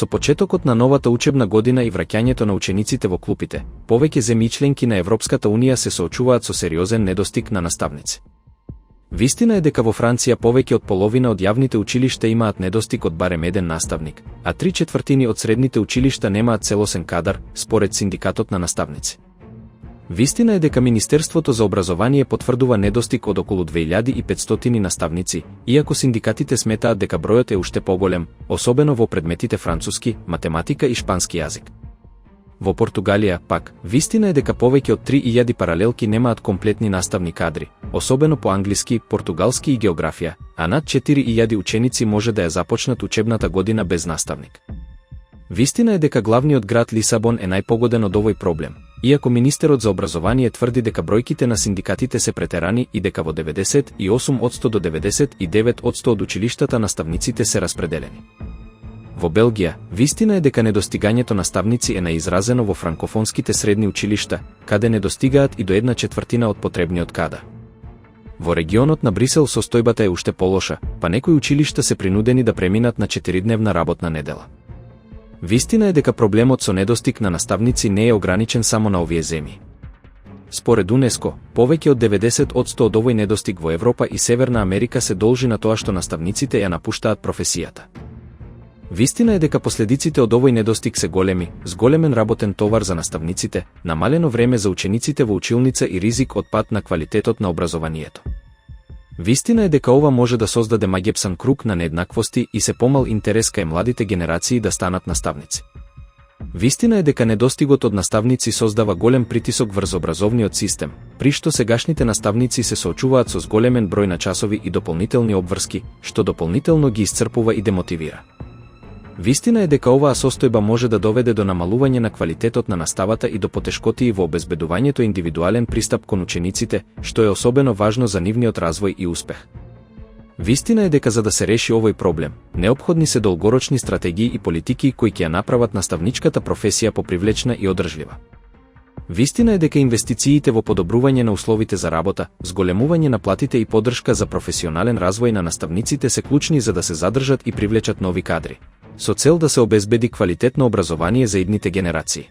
Со почетокот на новата учебна година и враќањето на учениците во клупите, повеќе земји членки на Европската унија се соочуваат со сериозен недостиг на наставници. Вистина е дека во Франција повеќе од половина од јавните училишта имаат недостиг од барем еден наставник, а 3/4 од средните училишта немаат целосен кадар, според синдикатот на наставници. Вистина е дека Министерството за образование потврдува недостиг од околу 2500 наставници, иако синдикатите сметаат дека бројот е уште поголем, особено во предметите француски, математика и шпански јазик. Во Португалија, пак, вистина е дека повеќе од 3000 паралелки немаат комплетни наставни кадри, особено по англиски, португалски и географија, а над 4000 ученици може да ја започнат учебната година без наставник. Вистина е дека главниот град Лисабон е најпогоден од овој проблем, иако министерот за образование тврди дека бројките на синдикатите се претерани и дека во 98% до 99% од училиштата наставниците се распределени. Во Белгија, вистина е дека недостигањето наставници е наизразено во франкофонските средни училишта, каде недостигаат и до 1/4 од потребниот кадар. Во регионот на Брисел состојбата е уште полоша, па некои училишта се принудени да преминат на 4-дневна работна недела. Вистина е дека проблемот со недостиг на наставници не е ограничен само на овие земји. Според УНЕСКО, повеќе од 90% од овој недостиг во Европа и Северна Америка се должи на тоа што наставниците ја напуштаат професијата. Вистина е дека последиците од овој недостиг се големи, зголемен работен товар за наставниците, намалено време за учениците во училница и ризик од пад на квалитетот на образованието. Вистина е дека ова може да создаде магепсан круг на нееднаквости и се помал интерес кај младите генерации да станат наставници. Вистина е дека недостигот од наставници создава голем притисок врз образовниот систем, при што сегашните наставници се соочуваат со зголемен број на часови и дополнителни обврски, што дополнително ги исцрпува и демотивира. Вистина е дека оваа состојба може да доведе до намалување на квалитетот на наставата и до потешкотии во обезбедувањето индивидуален пристап кон учениците, што е особено важно за нивниот развој и успех. Вистина е дека за да се реши овој проблем, неопходни се долгорочни стратегии и политики кои ќе ја направат наставничката професија попривлечна и одржлива. Вистина е дека инвестициите во подобрување на условите за работа, зголемување на платите и поддршка за професионален развој на наставниците се клучни за да се задржат и привлечат нови кадри, со цел да се обезбеди квалитетно образование за идните генерации.